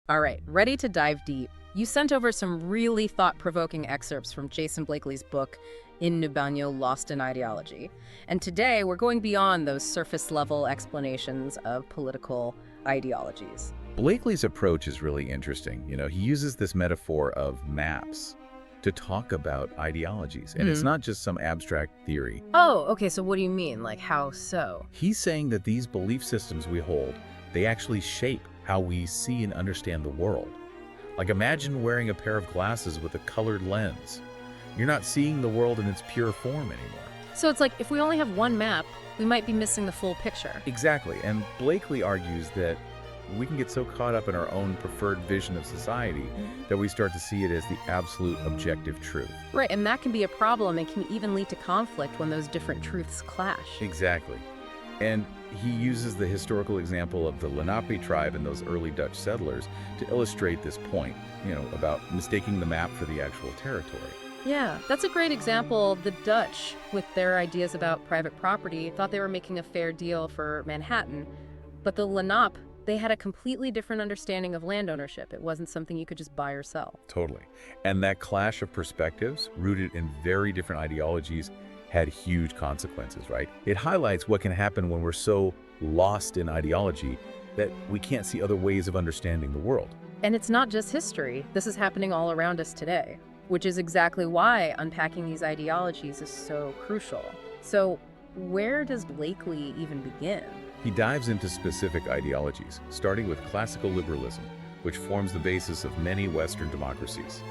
All right, ready to dive deep. You sent over some really thought-provoking excerpts from Jason Blakely's book, In Nubanyo, Lost in Ideology. And today, we're going beyond those surface-level explanations of political ideologies. Blakely's approach is really interesting. He uses this metaphor of maps to talk about ideologies. And it's not just some abstract theory. Oh, okay, so what do you mean? Like, how so? He's saying that these belief systems we hold, they actually shape how we see and understand the world. Like, imagine wearing a pair of glasses with a colored lens. You're not seeing the world in its pure form anymore. So it's like, if we only have one map, we might be missing the full picture. Exactly. And Blakely argues that we can get so caught up in our own preferred vision of society that we start to see it as the absolute objective truth. Right, and that can be a problem and can even lead to conflict when those different truths clash. Exactly. And he uses the historical example of the Lenape tribe and those early Dutch settlers to illustrate this point, about mistaking the map for the actual territory. Yeah, that's a great example. The Dutch, with their ideas about private property, thought they were making a fair deal for Manhattan. But the Lenape, they had a completely different understanding of land ownership. It wasn't something you could just buy or sell. Totally. And that clash of perspectives, rooted in very different ideologies, had huge consequences, right? It highlights what can happen when we're so lost in ideology that we can't see other ways of understanding the world. And it's not just history. This is happening all around us today, which is exactly why unpacking these ideologies is so crucial. So where does Blakely even begin? He dives into specific ideologies, starting with classical liberalism, which forms the basis of many Western democracies.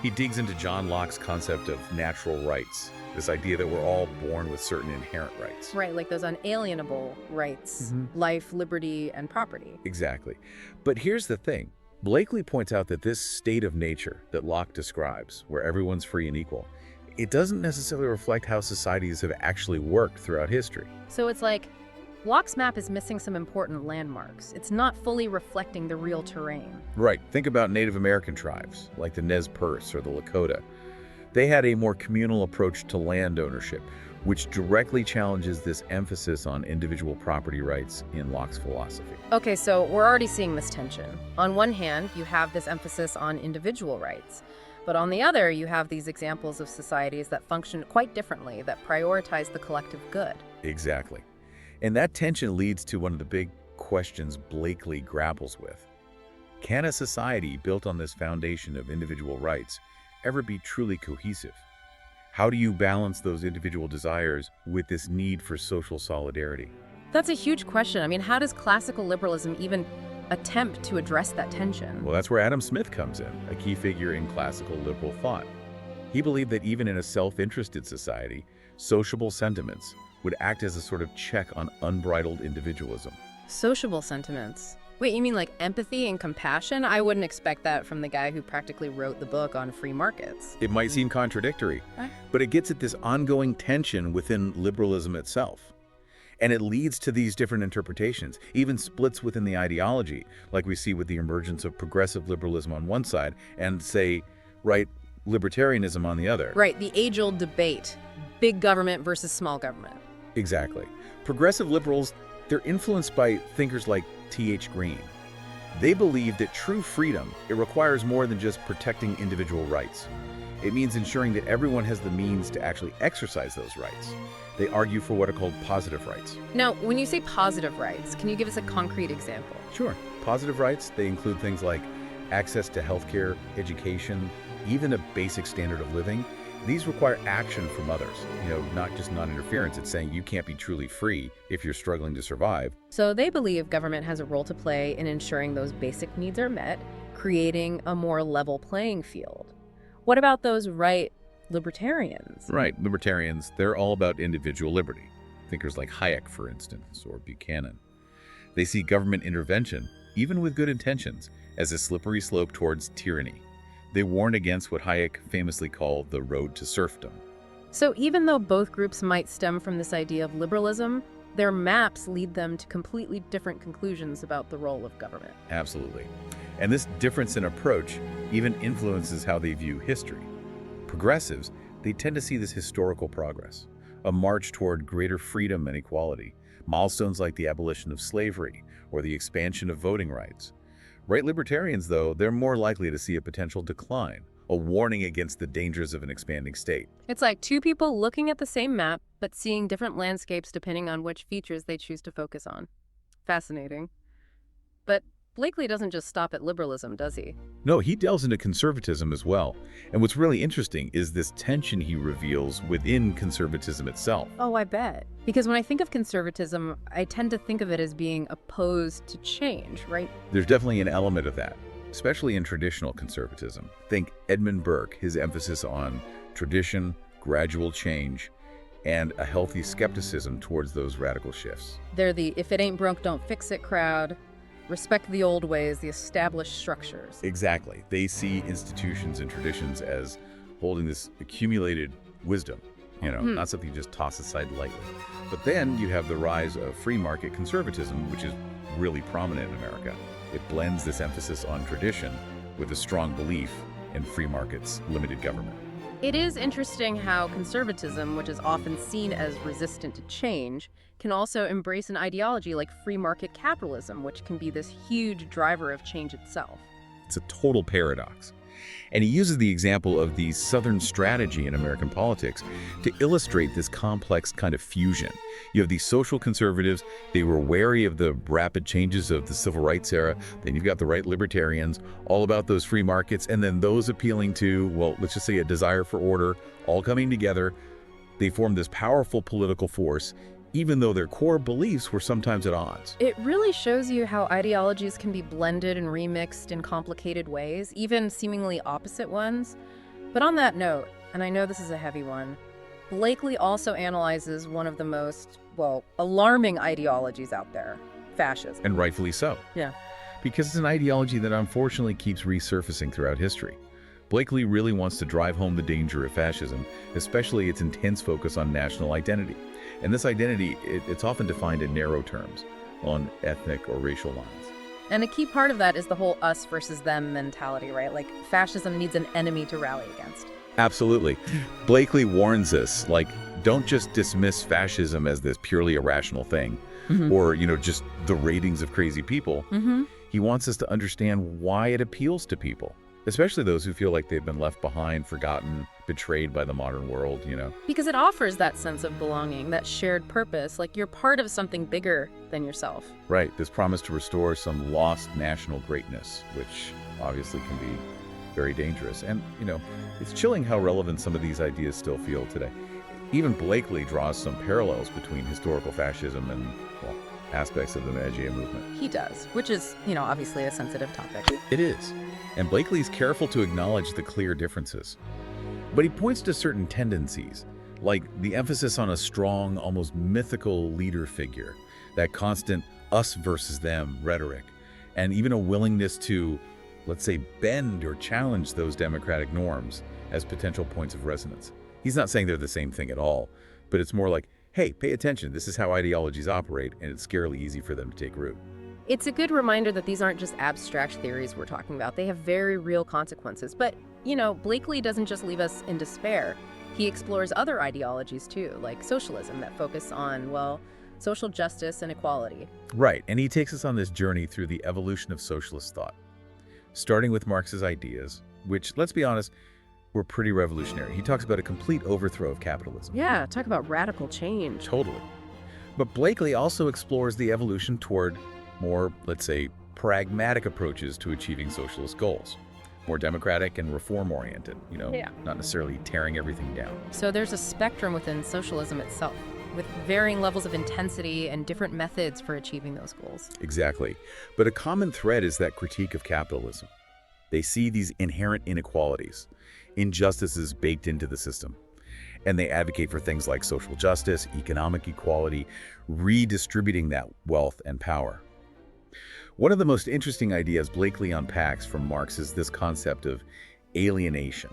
He digs into John Locke's concept of natural rights, this idea that we're all born with certain inherent rights. Right, like those unalienable rights, life, liberty, and property. Exactly. But here's the thing. Blakely points out that this state of nature that Locke describes, where everyone's free and equal, it doesn't necessarily reflect how societies have actually worked throughout history. So it's like Locke's map is missing some important landmarks. It's not fully reflecting the real terrain. Right. Think about Native American tribes, like the Nez Perce or the Lakota. They had a more communal approach to land ownership, which directly challenges this emphasis on individual property rights in Locke's philosophy. Okay, so we're already seeing this tension. On one hand, you have this emphasis on individual rights. But on the other, you have these examples of societies that function quite differently, that prioritize the collective good. Exactly. And that tension leads to one of the big questions Blakely grapples with. Can a society built on this foundation of individual rights ever be truly cohesive? How do you balance those individual desires with this need for social solidarity? That's a huge question. I mean, how does classical liberalism even attempt to address that tension? Well, that's where Adam Smith comes in, a key figure in classical liberal thought. He believed that even in a self-interested society, sociable sentiments would act as a sort of check on unbridled individualism. Sociable sentiments? Wait, you mean like empathy and compassion? I wouldn't expect that from the guy who practically wrote the book on free markets. It might seem contradictory, but it gets at this ongoing tension within liberalism itself. And it leads to these different interpretations, even splits within the ideology, like we see with the emergence of progressive liberalism on one side and, say, right libertarianism on the other. Right, the age-old debate, big government versus small government. Exactly. Progressive liberals, they're influenced by thinkers like T.H. Green. They believe that true freedom, it requires more than just protecting individual rights. It means ensuring that everyone has the means to actually exercise those rights. They argue for what are called positive rights. Now, when you say positive rights, can you give us a concrete example? Sure. Positive rights, they include things like access to healthcare, education, even a basic standard of living. These require action from others, not just non-interference. It's saying you can't be truly free if you're struggling to survive. So they believe government has a role to play in ensuring those basic needs are met, creating a more level playing field. What about those right libertarians? Right, libertarians, they're all about individual liberty. Thinkers like Hayek, for instance, or Buchanan. They see government intervention, even with good intentions, as a slippery slope towards tyranny. They warn against what Hayek famously called the road to serfdom. So even though both groups might stem from this idea of liberalism, their maps lead them to completely different conclusions about the role of government. Absolutely. And this difference in approach even influences how they view history. Progressives, they tend to see this historical progress, a march toward greater freedom and equality, milestones like the abolition of slavery or the expansion of voting rights. Right libertarians, though, they're more likely to see a potential decline, a warning against the dangers of an expanding state. It's like two people looking at the same map, but seeing different landscapes depending on which features they choose to focus on. Fascinating. But Blakely doesn't just stop at liberalism, does he? No, he delves into conservatism as well. And what's really interesting is this tension he reveals within conservatism itself. Oh, I bet. Because when I think of conservatism, I tend to think of it as being opposed to change, right? There's definitely an element of that, especially in traditional conservatism. Think Edmund Burke, his emphasis on tradition, gradual change, and a healthy skepticism towards those radical shifts. They're the if it ain't broke, don't fix it crowd. Respect the old ways, the established structures. Exactly. They see institutions and traditions as holding this accumulated wisdom, not something you just toss aside lightly. But then you have the rise of free market conservatism, which is really prominent in America. It blends this emphasis on tradition with a strong belief in free markets, limited government. It is interesting how conservatism, which is often seen as resistant to change, can also embrace an ideology like free market capitalism, which can be this huge driver of change itself. It's a total paradox. And he uses the example of the Southern strategy in American politics to illustrate this complex kind of fusion. You have these social conservatives, they were wary of the rapid changes of the civil rights era. Then you've got the right libertarians, all about those free markets, and then those appealing to, well, let's just say a desire for order, all coming together. They formed this powerful political force, even though their core beliefs were sometimes at odds. It really shows you how ideologies can be blended and remixed in complicated ways, even seemingly opposite ones. But on that note, and I know this is a heavy one, Blakely also analyzes one of the most, alarming ideologies out there, fascism. And rightfully so. Yeah. Because it's an ideology that unfortunately keeps resurfacing throughout history. Blakely really wants to drive home the danger of fascism, especially its intense focus on national identity. And this identity, it's often defined in narrow terms, on ethnic or racial lines. And a key part of that is the whole us versus them mentality, right? Like, fascism needs an enemy to rally against. Absolutely. Blakely warns us, don't just dismiss fascism as this purely irrational thing, or, just the ratings of crazy people. He wants us to understand why it appeals to people, especially those who feel like they've been left behind, forgotten, betrayed by the modern world, Because it offers that sense of belonging, that shared purpose, like you're part of something bigger than yourself. Right, this promise to restore some lost national greatness, which obviously can be very dangerous. And, it's chilling how relevant some of these ideas still feel today. Even Blakely draws some parallels between historical fascism and, aspects of the Magia movement. He does, which is, obviously a sensitive topic. It is. And Blakely's careful to acknowledge the clear differences. But he points to certain tendencies, like the emphasis on a strong, almost mythical leader figure, that constant us versus them rhetoric, and even a willingness to, let's say, bend or challenge those democratic norms as potential points of resonance. He's not saying they're the same thing at all, but it's more like, hey, pay attention, this is how ideologies operate, and it's scarily easy for them to take root. It's a good reminder that these aren't just abstract theories we're talking about. They have very real consequences. But, Blakely doesn't just leave us in despair. He explores other ideologies, too, like socialism, that focus on, social justice and equality. Right, and he takes us on this journey through the evolution of socialist thought, starting with Marx's ideas, which, let's be honest, were pretty revolutionary. He talks about a complete overthrow of capitalism. Yeah, talk about radical change. Totally. But Blakely also explores the evolution toward more, let's say, pragmatic approaches to achieving socialist goals. More democratic and reform-oriented, not necessarily tearing everything down. So there's a spectrum within socialism itself, with varying levels of intensity and different methods for achieving those goals. Exactly. But a common thread is that critique of capitalism. They see these inherent inequalities, injustices baked into the system. And they advocate for things like social justice, economic equality, redistributing that wealth and power. One of the most interesting ideas Blakely unpacks from Marx is this concept of alienation.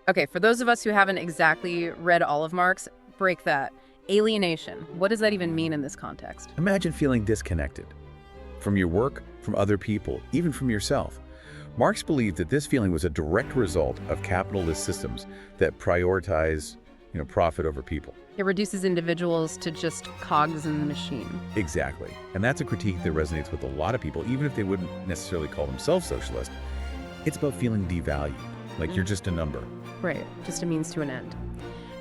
Okay, for those of us who haven't exactly read all of Marx, break that. Alienation. What does that even mean in this context? Imagine feeling disconnected from your work, from other people, even from yourself. Marx believed that this feeling was a direct result of capitalist systems that prioritize, profit over people. It reduces individuals to just cogs in the machine. Exactly. And that's a critique that resonates with a lot of people, even if they wouldn't necessarily call themselves socialist. It's about feeling devalued, like you're just a number. Right, just a means to an end.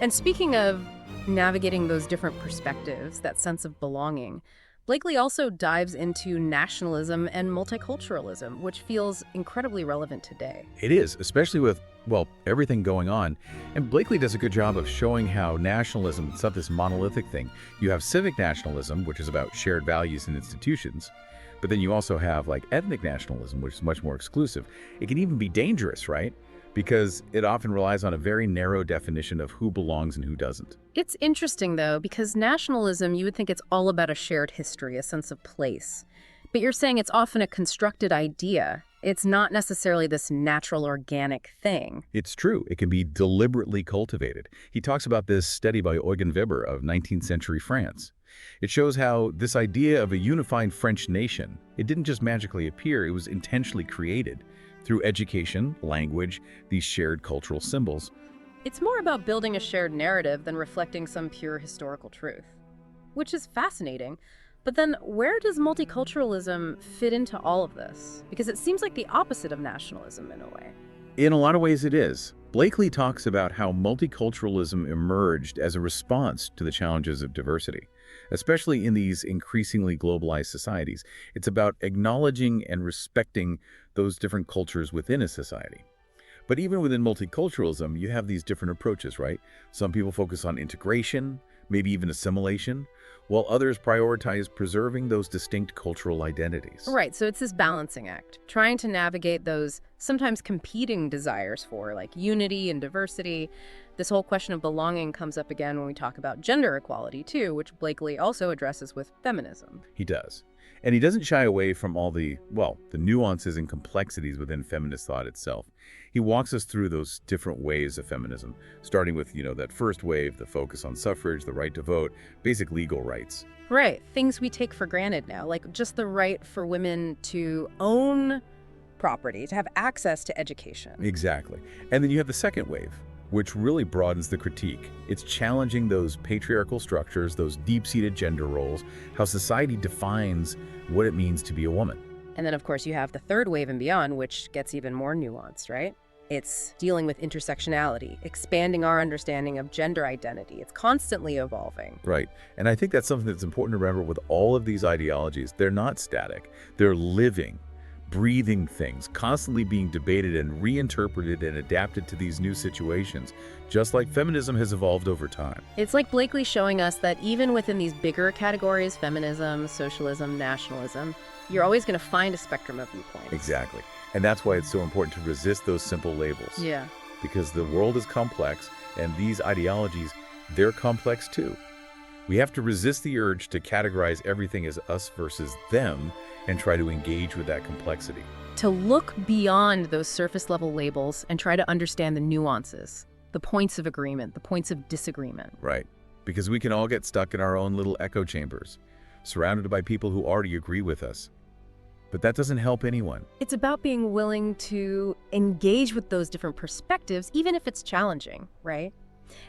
And speaking of navigating those different perspectives, that sense of belonging, Blakely also dives into nationalism and multiculturalism, which feels incredibly relevant today. It is, especially with, well, everything going on. And Blakely does a good job of showing how nationalism is not this monolithic thing. You have civic nationalism, which is about shared values and institutions. But then you also have like ethnic nationalism, which is much more exclusive. It can even be dangerous, right? Because it often relies on a very narrow definition of who belongs and who doesn't. It's interesting, though, because nationalism, you would think it's all about a shared history, a sense of place. But you're saying it's often a constructed idea. It's not necessarily this natural, organic thing. It's true. It can be deliberately cultivated. He talks about this study by Eugen Weber of 19th century France. It shows how this idea of a unified French nation, it didn't just magically appear, it was intentionally created through education, language, these shared cultural symbols. It's more about building a shared narrative than reflecting some pure historical truth, which is fascinating. But then where does multiculturalism fit into all of this? Because it seems like the opposite of nationalism in a way. In a lot of ways it is. Blakely talks about how multiculturalism emerged as a response to the challenges of diversity, especially in these increasingly globalized societies. It's about acknowledging and respecting those different cultures within a society. But even within multiculturalism, you have these different approaches, right? Some people focus on integration, maybe even assimilation, while others prioritize preserving those distinct cultural identities. Right, so it's this balancing act, trying to navigate those sometimes competing desires for, like, unity and diversity. This whole question of belonging comes up again when we talk about gender equality, too, which Blakely also addresses with feminism. He does. And he doesn't shy away from all the nuances and complexities within feminist thought itself. He walks us through those different ways of feminism, starting with, that first wave, the focus on suffrage, the right to vote, basic legal rights. Right, things we take for granted now, like just the right for women to own property, to have access to education. Exactly. And then you have the second wave, which really broadens the critique. It's challenging those patriarchal structures, those deep-seated gender roles, how society defines what it means to be a woman. And then, of course, you have the third wave and beyond, which gets even more nuanced, right? It's dealing with intersectionality, expanding our understanding of gender identity. It's constantly evolving. Right. And I think that's something that's important to remember with all of these ideologies. They're not static. They're living, breathing things, constantly being debated and reinterpreted and adapted to these new situations, just like feminism has evolved over time. It's like Blakely showing us that even within these bigger categories, feminism, socialism, nationalism, you're always going to find a spectrum of viewpoints. Exactly. And that's why it's so important to resist those simple labels. Yeah. Because the world is complex, and these ideologies, they're complex too. We have to resist the urge to categorize everything as us versus them and try to engage with that complexity. To look beyond those surface-level labels and try to understand the nuances, the points of agreement, the points of disagreement. Right. Because we can all get stuck in our own little echo chambers, surrounded by people who already agree with us. But that doesn't help anyone. It's about being willing to engage with those different perspectives, even if it's challenging, right?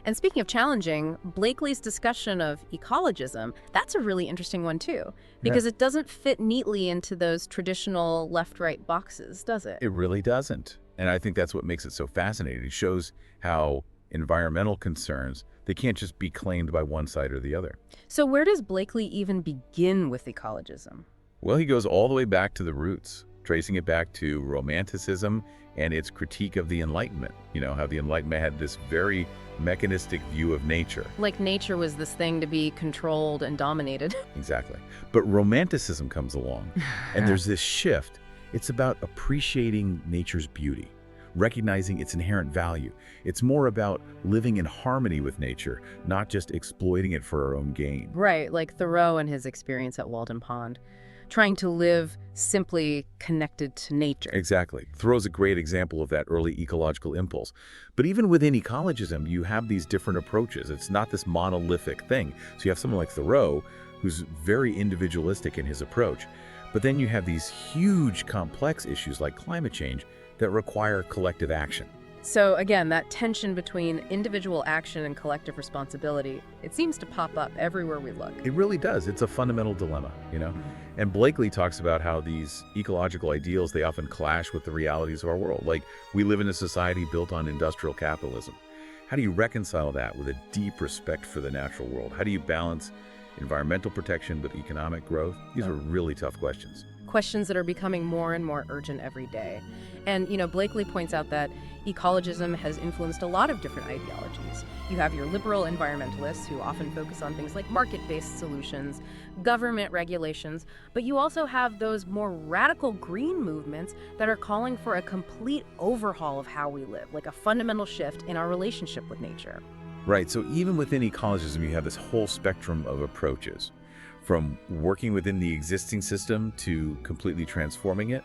And speaking of challenging, Blakely's discussion of ecologism, that's a really interesting one too, because it doesn't fit neatly into those traditional left-right boxes, does it? It really doesn't. And I think that's what makes it so fascinating. It shows how environmental concerns, they can't just be claimed by one side or the other. So where does Blakely even begin with ecologism? Well, he goes all the way back to the roots, tracing it back to Romanticism and its critique of the Enlightenment. How the Enlightenment had this very mechanistic view of nature. Like nature was this thing to be controlled and dominated. Exactly. But Romanticism comes along, and there's this shift. It's about appreciating nature's beauty, recognizing its inherent value. It's more about living in harmony with nature, not just exploiting it for our own gain. Right, like Thoreau and his experience at Walden Pond, trying to live simply connected to nature. Exactly. Thoreau's a great example of that early ecological impulse. But even within ecologism, you have these different approaches. It's not this monolithic thing. So you have someone like Thoreau, who's very individualistic in his approach. But then you have these huge, complex issues like climate change that require collective action. So again, that tension between individual action and collective responsibility, it seems to pop up everywhere we look. It really does. It's a fundamental dilemma, you know? And Blakely talks about how these ecological ideals, they often clash with the realities of our world. Like, we live in a society built on industrial capitalism. How do you reconcile that with a deep respect for the natural world? How do you balance environmental protection with economic growth? These are really tough questions. Questions that are becoming more and more urgent every day. And, Blakely points out that ecologism has influenced a lot of different ideologies. You have your liberal environmentalists who often focus on things like market-based solutions, government regulations, but you also have those more radical green movements that are calling for a complete overhaul of how we live, like a fundamental shift in our relationship with nature. Right, so even within ecologism, you have this whole spectrum of approaches, from working within the existing system to completely transforming it.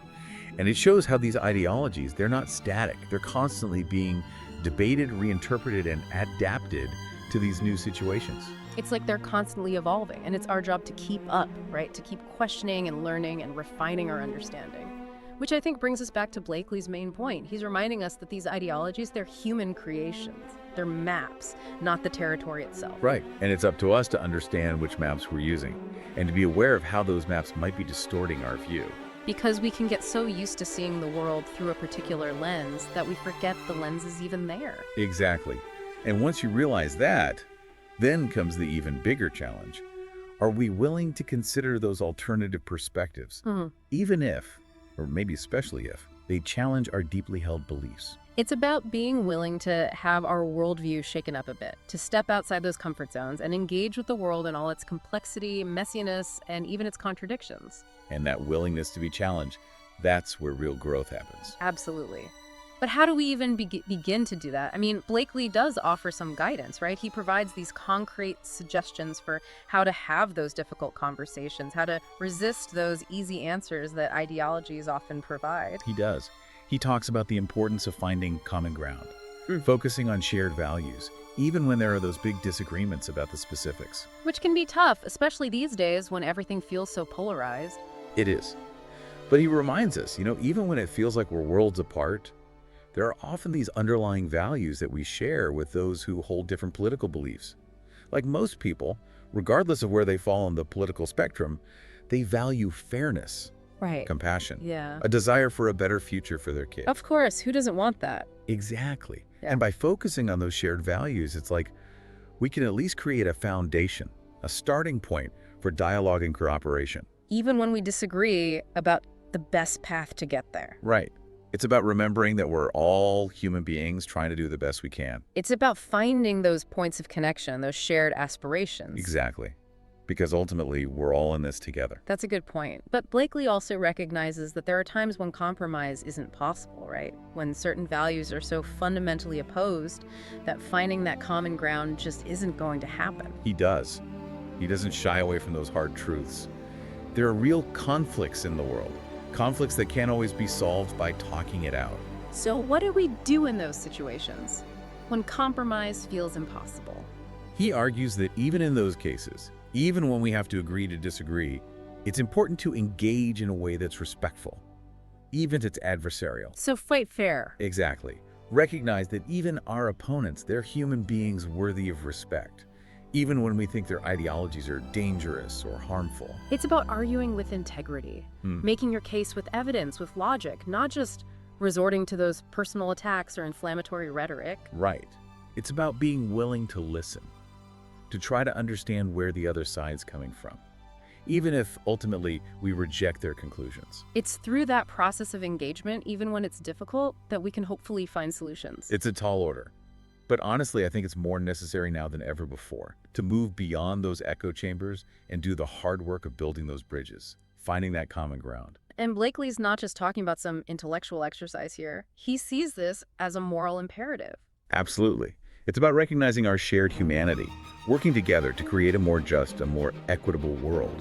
And it shows how these ideologies, they're not static. They're constantly being debated, reinterpreted, and adapted to these new situations. It's like they're constantly evolving, and it's our job to keep up, right? To keep questioning and learning and refining our understanding. Which I think brings us back to Blakely's main point. He's reminding us that these ideologies, they're human creations. They're maps, not the territory itself. Right, and it's up to us to understand which maps we're using, and to be aware of how those maps might be distorting our view. Because we can get so used to seeing the world through a particular lens that we forget the lens is even there. Exactly. And once you realize that, then comes the even bigger challenge. Are we willing to consider those alternative perspectives, even if, or maybe especially if, they challenge our deeply held beliefs? It's about being willing to have our worldview shaken up a bit, to step outside those comfort zones and engage with the world in all its complexity, messiness, and even its contradictions. And that willingness to be challenged, that's where real growth happens. Absolutely. But how do we even begin to do that? I mean, Blakely does offer some guidance, right? He provides these concrete suggestions for how to have those difficult conversations, how to resist those easy answers that ideologies often provide. He does. He talks about the importance of finding common ground, focusing on shared values, even when there are those big disagreements about the specifics. Which can be tough, especially these days when everything feels so polarized. It is. But he reminds us, even when it feels like we're worlds apart, there are often these underlying values that we share with those who hold different political beliefs. Like most people, regardless of where they fall on the political spectrum, they value fairness, right, compassion, yeah, a desire for a better future for their kids. Of course, who doesn't want that? Exactly. Yeah. And by focusing on those shared values, it's like we can at least create a foundation, a starting point for dialogue and cooperation. Even when we disagree about the best path to get there. Right. It's about remembering that we're all human beings trying to do the best we can. It's about finding those points of connection, those shared aspirations. Exactly. Because ultimately, we're all in this together. That's a good point. But Blakely also recognizes that there are times when compromise isn't possible, right? When certain values are so fundamentally opposed that finding that common ground just isn't going to happen. He does. He doesn't shy away from those hard truths. There are real conflicts in the world. Conflicts that can't always be solved by talking it out. So what do we do in those situations when compromise feels impossible? He argues that even in those cases, even when we have to agree to disagree, it's important to engage in a way that's respectful, even if it's adversarial. So fight fair. Exactly. Recognize that even our opponents, they're human beings worthy of respect, even when we think their ideologies are dangerous or harmful. It's about arguing with integrity, making your case with evidence, with logic, not just resorting to those personal attacks or inflammatory rhetoric. Right. It's about being willing to listen, to try to understand where the other side's coming from, even if ultimately we reject their conclusions. It's through that process of engagement, even when it's difficult, that we can hopefully find solutions. It's a tall order. But honestly, I think it's more necessary now than ever before to move beyond those echo chambers and do the hard work of building those bridges, finding that common ground. And Blakely's not just talking about some intellectual exercise here. He sees this as a moral imperative. Absolutely. It's about recognizing our shared humanity, working together to create a more just, a more equitable world.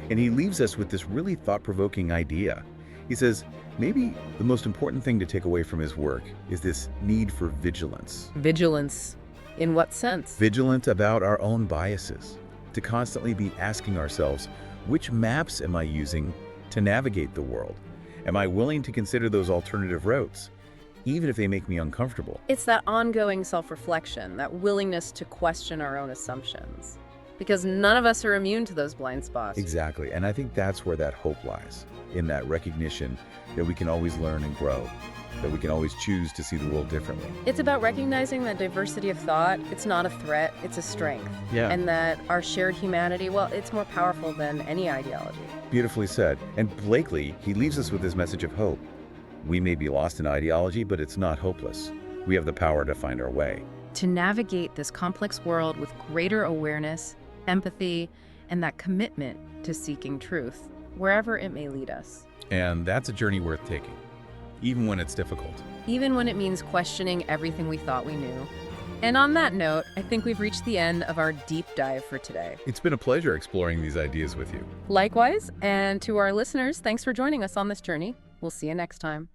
And he leaves us with this really thought-provoking idea. He says, maybe the most important thing to take away from his work is this need for vigilance. Vigilance? In what sense? Vigilant about our own biases, to constantly be asking ourselves, which maps am I using to navigate the world? Am I willing to consider those alternative routes, even if they make me uncomfortable. It's that ongoing self-reflection, that willingness to question our own assumptions. Because none of us are immune to those blind spots. Exactly, and I think that's where that hope lies, in that recognition that we can always learn and grow, that we can always choose to see the world differently. It's about recognizing that diversity of thought, it's not a threat, it's a strength. Yeah. And that our shared humanity, well, it's more powerful than any ideology. Beautifully said. And Blakely, he leaves us with this message of hope. We may be lost in ideology, but it's not hopeless. We have the power to find our way. To navigate this complex world with greater awareness, empathy, and that commitment to seeking truth, wherever it may lead us. And that's a journey worth taking, even when it's difficult. Even when it means questioning everything we thought we knew. And on that note, I think we've reached the end of our deep dive for today. It's been a pleasure exploring these ideas with you. Likewise, and to our listeners, thanks for joining us on this journey. We'll see you next time.